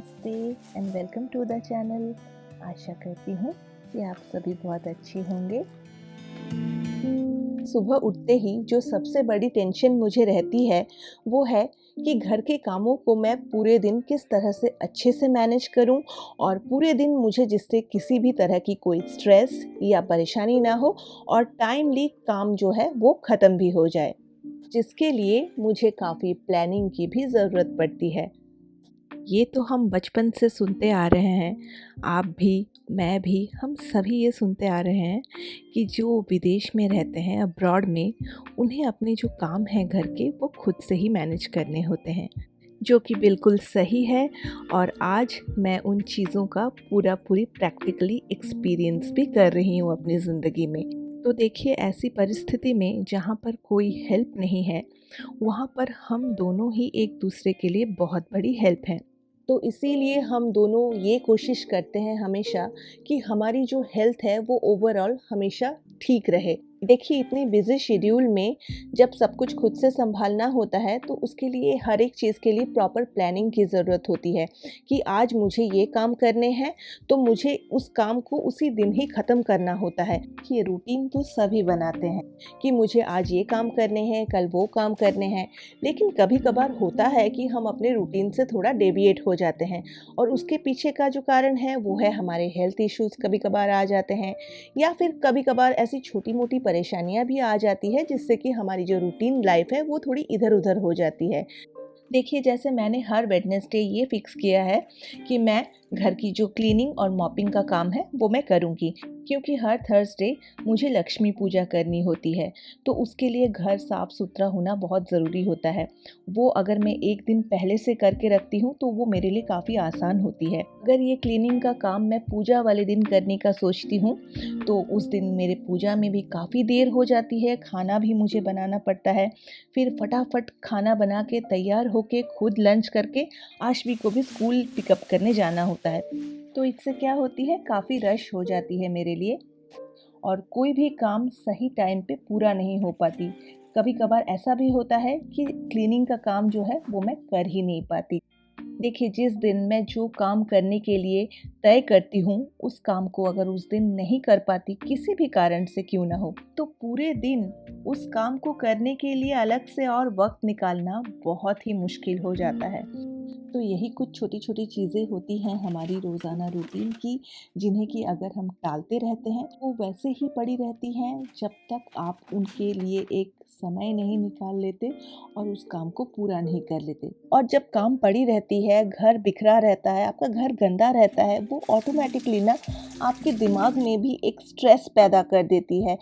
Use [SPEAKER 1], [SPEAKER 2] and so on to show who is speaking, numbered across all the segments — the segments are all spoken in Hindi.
[SPEAKER 1] नमस्ते and welcome to the channel. आशा करती हूँ कि आप सभी बहुत अच्छे होंगे। सुबह उठते ही जो सबसे बड़ी टेंशन मुझे रहती है वो है कि घर के कामों को मैं पूरे दिन किस तरह से अच्छे से मैनेज करूं और पूरे दिन मुझे जिससे किसी भी तरह की कोई स्ट्रेस या परेशानी ना हो और टाइमली काम जो है वो ख़त्म भी हो जाए, जिसके लिए मुझे काफ़ी प्लानिंग की भी ज़रूरत पड़ती है। ये तो हम बचपन से सुनते आ रहे हैं, आप भी, मैं भी, हम सभी ये सुनते आ रहे हैं कि जो विदेश में रहते हैं अब्रॉड में, उन्हें अपने जो काम हैं घर के वो खुद से ही मैनेज करने होते हैं, जो कि बिल्कुल सही है। और आज मैं उन चीज़ों का पूरी प्रैक्टिकली एक्सपीरियंस भी कर रही हूँ अपनी ज़िंदगी में। तो देखिए, ऐसी परिस्थिति में जहाँ पर कोई हेल्प नहीं है, वहाँ पर हम दोनों ही एक दूसरे के लिए बहुत बड़ी हेल्प हैं। तो इसीलिए हम दोनों ये कोशिश करते हैं हमेशा कि हमारी जो हेल्थ है वो ओवरऑल हमेशा ठीक रहे। देखिए, इतनी बिजी शेड्यूल में जब सब कुछ खुद से संभालना होता है तो उसके लिए हर एक चीज़ के लिए प्रॉपर प्लानिंग की ज़रूरत होती है कि आज मुझे ये काम करने हैं तो मुझे उस काम को उसी दिन ही ख़त्म करना होता है। ये रूटीन तो सभी बनाते हैं कि मुझे आज ये काम करने हैं, कल वो काम करने हैं, लेकिन कभी-कभार होता है कि हम अपने रूटीन से थोड़ा डेविएट हो जाते हैं और उसके पीछे का जो कारण है वो है हमारे हेल्थ इश्यूज़ कभी-कभार आ जाते हैं, या फिर कभी-कभार ऐसी छोटी-मोटी परेशानियाँ भी आ जाती है जिससे कि हमारी जो रूटीन लाइफ़ है वो थोड़ी इधर-उधर हो जाती है। देखिए, जैसे मैंने हर वेडनेसडे ये फिक्स किया है कि मैं घर की जो क्लीनिंग और मॉपिंग का काम है वो मैं करूँगी, क्योंकि हर थर्सडे मुझे लक्ष्मी पूजा करनी होती है, तो उसके लिए घर साफ़ सुथरा होना बहुत ज़रूरी होता है। वो अगर मैं एक दिन पहले से करके रखती हूँ तो वो मेरे लिए काफ़ी आसान होती है। अगर ये क्लीनिंग का काम मैं पूजा वाले दिन करने का सोचती हूँ तो उस दिन मेरे पूजा में भी काफ़ी देर हो जाती है, खाना भी मुझे बनाना पड़ता है। फिर फटाफट खाना बना के तैयार होके खुद लंच करके आशवी को भी स्कूल पिकअप करने जाना होता है। तो इससे क्या होती है, काफ़ी रश हो जाती है मेरे लिए और कोई भी काम सही टाइम पे पूरा नहीं हो पाती। कभी-कभार ऐसा भी होता है कि क्लीनिंग का काम जो है वो मैं कर ही नहीं पाती। देखिए, जिस दिन मैं जो काम करने के लिए तय करती हूँ, उस काम को अगर उस दिन नहीं कर पाती, किसी भी कारण से क्यों ना हो, तो पूरे दिन उस काम को करने के लिए अलग से और वक़्त निकालना बहुत ही मुश्किल हो जाता है। तो यही कुछ छोटी-छोटी चीज़ें होती हैं हमारी रोज़ाना रूटीन की, जिन्हें कि अगर हम टालते रहते हैं, वो वैसे ही पड़ी रहती हैं जब तक आप उनके लिए एक समय नहीं निकाल लेते और उस काम को पूरा नहीं कर लेते। और जब काम पड़ी रहती है, घर बिखरा रहता है, आपका घर गंदा रहता है, वो ऑटोमैटिकली ना आपके दिमाग में भी एक स्ट्रेस पैदा कर देती है।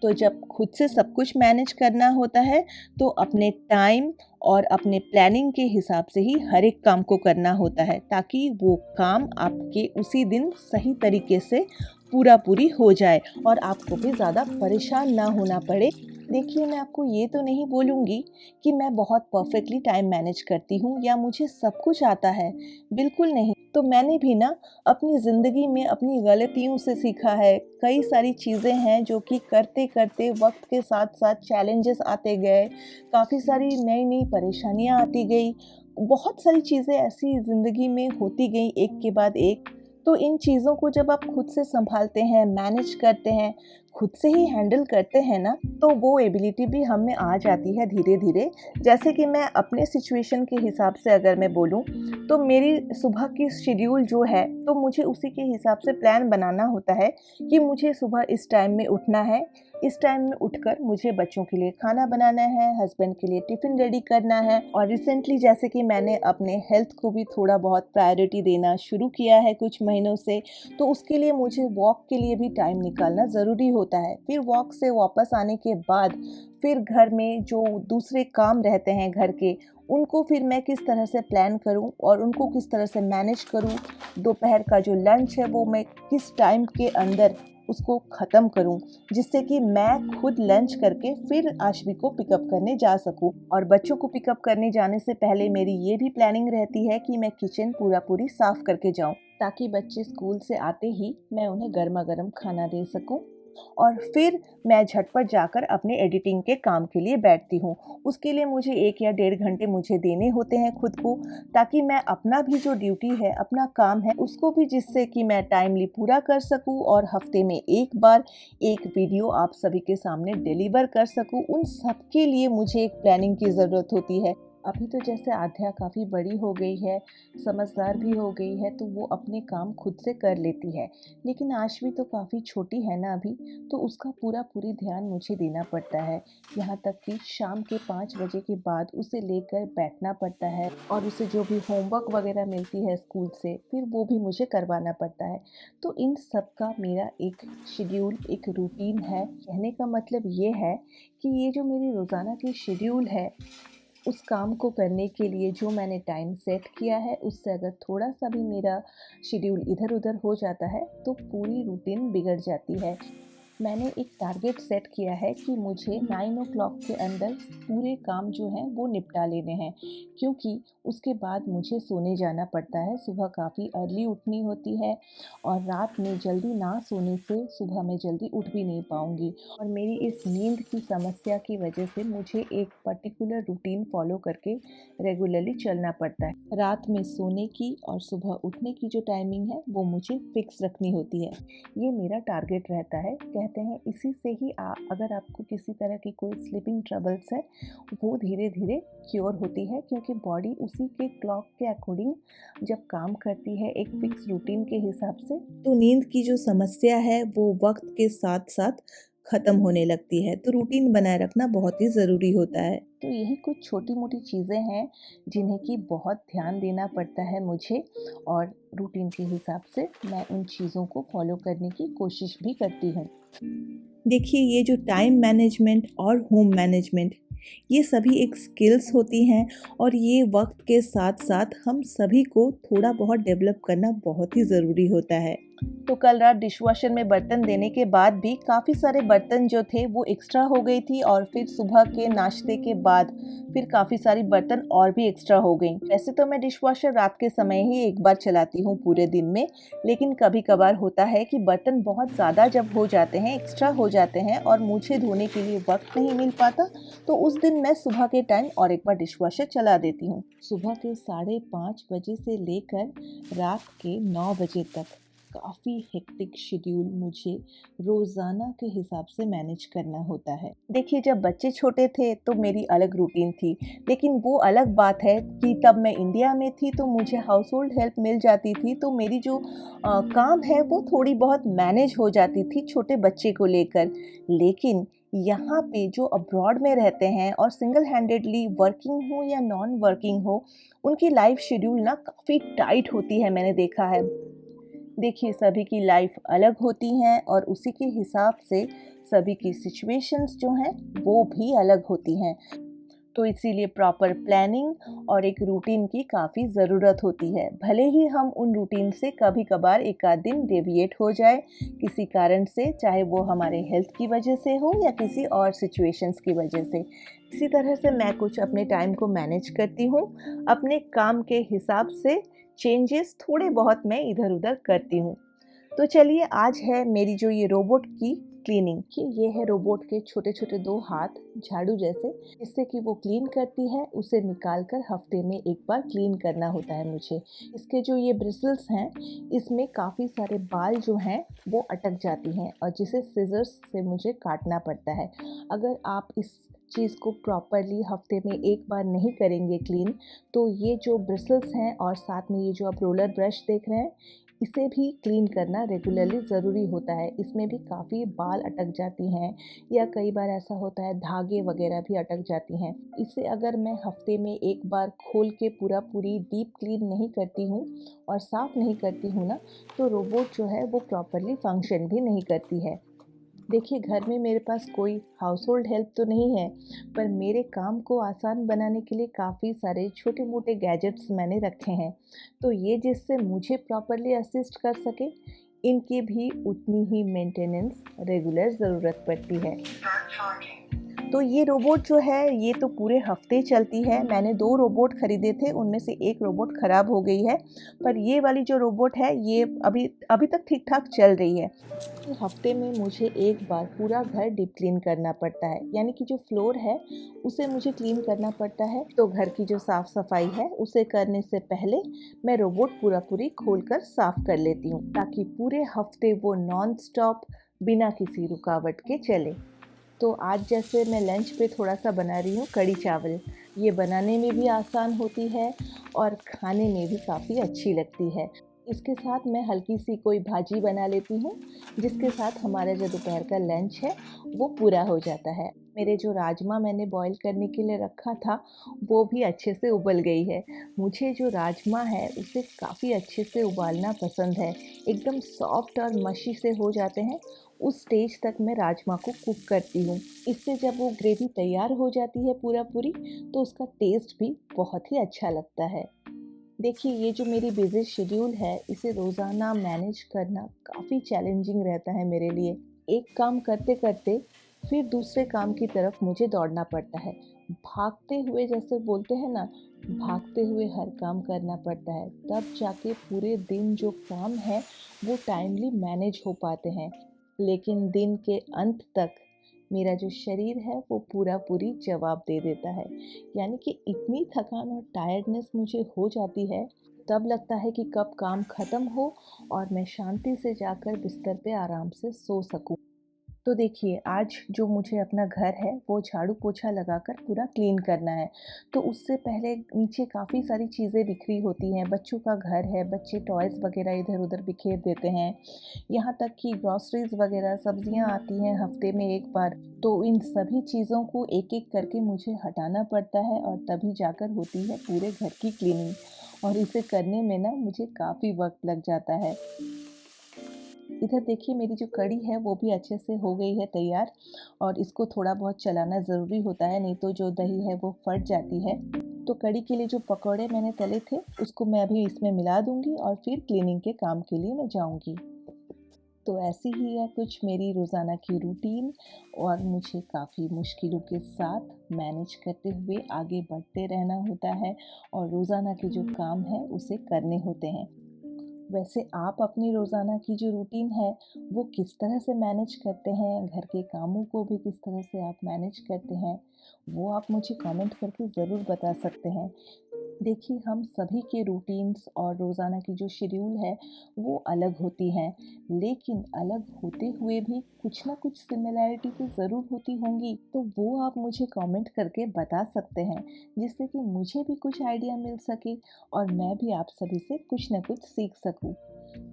[SPEAKER 1] तो जब खुद से सब कुछ मैनेज करना होता है तो अपने टाइम और अपने प्लानिंग के हिसाब से ही हर एक काम को करना होता है, ताकि वो काम आपके उसी दिन सही तरीके से पूरी हो जाए और आपको भी ज़्यादा परेशान ना होना पड़े। देखिए, मैं आपको ये तो नहीं बोलूँगी कि मैं बहुत परफेक्टली टाइम मैनेज करती हूँ या मुझे सब कुछ आता है, बिल्कुल नहीं। तो मैंने भी ना अपनी ज़िंदगी में अपनी गलतियों से सीखा है। कई सारी चीज़ें हैं जो कि करते-करते वक़्त के साथ-साथ चैलेंजेस आते गए, काफ़ी सारी नई-नई परेशानियाँ आती गई, बहुत सारी चीज़ें ऐसी ज़िंदगी में होती गई एक के बाद एक। तो इन चीज़ों को जब आप खुद से सँभालते हैं, मैनेज करते हैं, खुद से ही हैंडल करते हैं ना, तो वो एबिलिटी भी हम में आ जाती है धीरे-धीरे। जैसे कि मैं अपने सिचुएशन के हिसाब से अगर मैं बोलूँ, तो मेरी सुबह की शेड्यूल जो है, तो मुझे उसी के हिसाब से प्लान बनाना होता है कि मुझे सुबह इस टाइम में उठना है, इस टाइम में उठकर मुझे बच्चों के लिए खाना बनाना है, हस्बैंड के लिए टिफ़िन रेडी करना है। और रिसेंटली जैसे कि मैंने अपने हेल्थ को भी थोड़ा बहुत प्रायोरिटी देना शुरू किया है कुछ महीनों से, तो उसके लिए मुझे वॉक के लिए भी टाइम निकालना ज़रूरी होता है। फिर वॉक से वापस आने के बाद फिर घर में जो दूसरे काम रहते हैं घर के, उनको फिर मैं किस तरह से प्लान करूं और उनको किस तरह से मैनेज करूं। दोपहर का जो लंच है वो मैं किस टाइम के अंदर उसको ख़त्म करूं, जिससे कि मैं खुद लंच करके फिर आशवी को पिकअप करने जा सकूं। और बच्चों को पिकअप करने जाने से पहले मेरी ये भी प्लानिंग रहती है कि मैं किचन पूरी साफ़ करके जाऊं, ताकि बच्चे स्कूल से आते ही मैं उन्हें गर्मा गर्म खाना दे सकूं। और फिर मैं झटपट जाकर अपने एडिटिंग के काम के लिए बैठती हूँ। उसके लिए मुझे 1 या डेढ़ घंटे मुझे देने होते हैं खुद को, ताकि मैं अपना भी जो ड्यूटी है, अपना काम है, उसको भी जिससे कि मैं टाइमली पूरा कर सकूँ और हफ्ते में 1 बार एक वीडियो आप सभी के सामने डिलीवर कर सकूँ। उन सब के लिए मुझे एक प्लानिंग की ज़रूरत होती है। अभी तो जैसे आध्या काफ़ी बड़ी हो गई है, समझदार भी हो गई है, तो वो अपने काम खुद से कर लेती है। लेकिन आशवी तो काफ़ी छोटी है ना अभी, तो उसका पूरी ध्यान मुझे देना पड़ता है। यहाँ तक कि शाम के 5 बजे के बाद उसे लेकर बैठना पड़ता है और उसे जो भी होमवर्क वगैरह मिलती है स्कूल से, फिर वो भी मुझे करवाना पड़ता है। तो इन सब का मेरा एक शेड्यूल, एक रूटीन है। कहने का मतलब ये है कि ये जो मेरी रोज़ाना की शेड्यूल है, उस काम को करने के लिए जो मैंने टाइम सेट किया है, उससे अगर थोड़ा-सा भी मेरा शेड्यूल इधर-उधर हो जाता है, तो पूरी रूटीन बिगड़ जाती है। मैंने एक टारगेट सेट किया है कि मुझे 9 ओ क्लॉक के अंदर पूरे काम जो हैं वो निपटा लेने हैं, क्योंकि उसके बाद मुझे सोने जाना पड़ता है। सुबह काफ़ी अर्ली उठनी होती है और रात में जल्दी ना सोने से सुबह मैं जल्दी उठ भी नहीं पाऊँगी और मेरी इस नींद की समस्या की वजह से मुझे एक पर्टिकुलर रूटीन फ़ॉलो करके रेगुलरली चलना पड़ता है। रात में सोने की और सुबह उठने की जो टाइमिंग है वो मुझे फ़िक्स रखनी होती है। ये मेरा टारगेट रहता है। कहते हैं इसी से ही अगर आपको किसी तरह की कोई स्लीपिंग ट्रबल्स है, वो धीरे-धीरे क्योर होती है, क्योंकि बॉडी उसी के क्लॉक के अकॉर्डिंग जब काम करती है एक फिक्स रूटीन के हिसाब से, तो नींद की जो समस्या है वो वक्त के साथ-साथ ख़त्म होने लगती है। तो रूटीन बनाए रखना बहुत ही ज़रूरी होता है। तो यही कुछ छोटी-मोटी चीज़ें हैं जिन्हें कि बहुत ध्यान देना पड़ता है मुझे और रूटीन के हिसाब से मैं उन चीज़ों को फॉलो करने की कोशिश भी करती हूँ। देखिए, ये जो टाइम मैनेजमेंट और होम मैनेजमेंट, ये सभी एक स्किल्स होती हैं और ये वक्त के साथ-साथ हम सभी को थोड़ा बहुत डेवलप करना बहुत ही ज़रूरी होता है। तो कल रात डिशवॉशर में बर्तन देने के बाद भी काफ़ी सारे बर्तन जो थे वो एक्स्ट्रा हो गई थी और फिर सुबह के नाश्ते के बाद फिर काफ़ी सारी बर्तन और भी एक्स्ट्रा हो गई। वैसे तो मैं डिशवॉशर रात के समय ही एक बार चलाती हूँ पूरे दिन में, लेकिन कभी-कभार होता है कि बर्तन बहुत ज़्यादा जब हो जाते हैं, एक्स्ट्रा हो जाते हैं और मुझे धोने के लिए वक़्त नहीं मिल पाता, तो उस दिन मैं सुबह के टाइम और एक बार डिशवॉशर चला देती हूँ। सुबह के 5:30 बजे से लेकर रात के 9 बजे तक काफ़ी हेक्टिक शेड्यूल मुझे रोज़ाना के हिसाब से मैनेज करना होता है। देखिए, जब बच्चे छोटे थे तो मेरी अलग रूटीन थी, लेकिन वो अलग बात है कि तब मैं इंडिया में थी तो मुझे हाउस होल्ड हेल्प मिल जाती थी, तो मेरी जो काम है वो थोड़ी बहुत मैनेज हो जाती थी छोटे बच्चे को लेकर। लेकिन यहाँ पे जो अब्रॉड में रहते हैं और सिंगल हैंडेडली वर्किंग हो या नॉन वर्किंग हो, उनकी लाइफ शेड्यूल ना काफ़ी टाइट होती है, मैंने देखा है। देखिए, सभी की लाइफ अलग होती हैं और उसी के हिसाब से सभी की सिचुएशंस जो हैं वो भी अलग होती हैं। तो इसीलिए प्रॉपर प्लानिंग और एक रूटीन की काफ़ी ज़रूरत होती है। भले ही हम उन रूटीन से कभी-कभार एक आध दिन डेविएट हो जाए किसी कारण से, चाहे वो हमारे हेल्थ की वजह से हो या किसी और सिचुएशंस की वजह से। इसी तरह से मैं कुछ अपने टाइम को मैनेज करती हूँ। अपने काम के हिसाब से चेंजेस थोड़े बहुत मैं इधर-उधर करती हूँ। तो चलिए, आज है मेरी जो ये रोबोट की क्लीनिंग, कि ये है रोबोट के छोटे-छोटे 2 हाथ झाड़ू जैसे, जिससे कि वो क्लीन करती है। उसे निकाल कर हफ्ते में 1 बार क्लीन करना होता है मुझे। इसके जो ये ब्रिसल्स हैं, इसमें काफ़ी सारे बाल जो हैं वो अटक जाती हैं और जिसे सिज़र्स से मुझे काटना पड़ता है। अगर आप इस चीज़ को प्रॉपरली हफ्ते में 1 बार नहीं करेंगे क्लीन, तो ये जो ब्रिसल्स हैं और साथ में ये जो आप रोलर ब्रश देख रहे हैं, इसे भी क्लीन करना रेगुलरली ज़रूरी होता है। इसमें भी काफ़ी बाल अटक जाती हैं या कई बार ऐसा होता है धागे वगैरह भी अटक जाती हैं। इसे अगर मैं हफ्ते में 1 बार खोल के पूरी डीप क्लीन नहीं करती हूँ और साफ़ नहीं करती हूँ ना, तो रोबोट जो है वो प्रॉपरली फंक्शन भी नहीं करती है। देखिए, घर में मेरे पास कोई हाउस होल्ड हेल्प तो नहीं है, पर मेरे काम को आसान बनाने के लिए काफ़ी सारे छोटे-मोटे गैजेट्स मैंने रखे हैं। तो ये जिससे मुझे प्रॉपरली असिस्ट कर सके, इनकी भी उतनी ही मेंटेनेंस रेगुलर ज़रूरत पड़ती है। तो ये रोबोट जो है ये तो पूरे हफ्ते चलती है। मैंने 2 रोबोट खरीदे थे, उनमें से 1 रोबोट ख़राब हो गई है, पर ये वाली जो रोबोट है ये अभी अभी तक ठीक-ठाक चल रही है। हफ्ते में मुझे एक बार पूरा घर डीप क्लीन करना पड़ता है, यानी कि जो फ्लोर है उसे मुझे क्लीन करना पड़ता है। तो घर की जो साफ़ सफाई है उसे करने से पहले मैं रोबोट पूरा पूरी खोलकर साफ़ कर लेती हूँ, ताकि पूरे हफ्ते वो नॉन स्टॉप बिना किसी रुकावट के चले। तो आज जैसे मैं लंच पे थोड़ा-सा बना रही हूँ कढ़ी चावल। ये बनाने में भी आसान होती है और खाने में भी काफ़ी अच्छी लगती है। इसके साथ मैं हल्की-सी कोई भाजी बना लेती हूँ, जिसके साथ हमारा जो दोपहर का लंच है, वो पूरा हो जाता है। मेरे जो राजमा मैंने बॉयल करने के लिए रखा था, वो भी अच्छे से उबल गई है। मुझे जो राजमा है, उसे काफ़ी अच्छे से उबालना पसंद है। एकदम सॉफ्ट और मशी से हो जाते हैं, उस स्टेज तक मैं राजमा को कुक करती हूँ। इससे जब वो ग्रेवी तैयार हो जाती है पूरा पूरी, तो उसका टेस्ट भी बहुत ही अच्छा लगता है। देखिए, ये जो मेरी बिज़ी शेड्यूल है, इसे रोज़ाना मैनेज करना काफ़ी चैलेंजिंग रहता है मेरे लिए। एक काम करते-करते फिर दूसरे काम की तरफ मुझे दौड़ना पड़ता है। भागते हुए जैसे बोलते हैं ना, भागते हुए हर काम करना पड़ता है, तब जाके पूरे दिन जो काम है, वो टाइमली मैनेज हो पाते हैं। लेकिन दिन के अंत तक मेरा जो शरीर है, वो पूरा-पूरी जवाब दे देता है। यानी कि इतनी थकान और टायर्डनेस मुझे हो जाती है, तब लगता है कि कब काम ख़त्म हो और मैं शांति से जाकर बिस्तर पे आराम से सो सकूँ। तो देखिए, आज जो मुझे अपना घर है वो झाड़ू-पोछा लगाकर पूरा क्लीन करना है। तो उससे पहले नीचे काफ़ी सारी चीज़ें बिखरी होती हैं, बच्चों का घर है, बच्चे टॉयज़ वग़ैरह इधर-उधर बिखेर देते हैं। यहाँ तक कि ग्रॉसरीज़ वग़ैरह सब्ज़ियाँ आती हैं हफ़्ते में 1 बार, तो इन सभी चीज़ों को एक-एक करके मुझे हटाना पड़ता है और तभी जाकर होती है पूरे घर की क्लीनिंग। और इसे करने में ना मुझे काफ़ी वक़्त लग जाता है। इधर देखिए मेरी जो कढ़ी है वो भी अच्छे से हो गई है तैयार और इसको थोड़ा बहुत चलाना ज़रूरी होता है, नहीं तो जो दही है वो फट जाती है। तो कढ़ी के लिए जो पकौड़े मैंने तले थे उसको मैं अभी इसमें मिला दूँगी और फिर क्लीनिंग के काम के लिए मैं जाऊँगी। तो ऐसी ही है कुछ मेरी रोज़ाना की रूटीन और मुझे काफ़ी मुश्किलों के साथ मैनेज करते हुए आगे बढ़ते रहना होता है और रोज़ाना के जो काम हैं उसे करने होते हैं। वैसे आप अपनी रोज़ाना की जो रूटीन है, वो किस तरह से मैनेज करते हैं? घर के कामों को भी किस तरह से आप मैनेज करते हैं? वो आप मुझे कमेंट करके ज़रूर बता सकते हैं। देखिए, हम सभी के रूटीन्स और रोज़ाना की जो शेड्यूल है, वो अलग होती हैं, लेकिन अलग होते हुए भी कुछ ना कुछ सिमिलैरिटी तो ज़रूर होती होंगी। तो वो आप मुझे कमेंट करके बता सकते हैं, जिससे कि मुझे भी कुछ आइडिया मिल सके और मैं भी आप सभी से कुछ ना कुछ सीख सकूँ।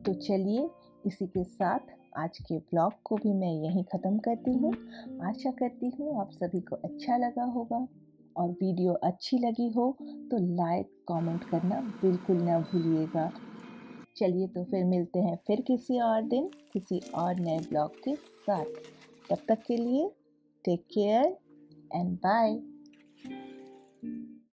[SPEAKER 1] तो चलिए, इसी के साथ आज के ब्लॉग को भी मैं यहीं ख़त्म करती हूँ। आशा करती हूँ आप सभी को अच्छा लगा होगा और वीडियो अच्छी लगी हो तो लाइक, कमेंट करना बिल्कुल ना भूलिएगा। चलिए तो फिर मिलते हैं फिर किसी और दिन, किसी और नए ब्लॉग के साथ। तब तक के लिए टेक केयर एंड बाय।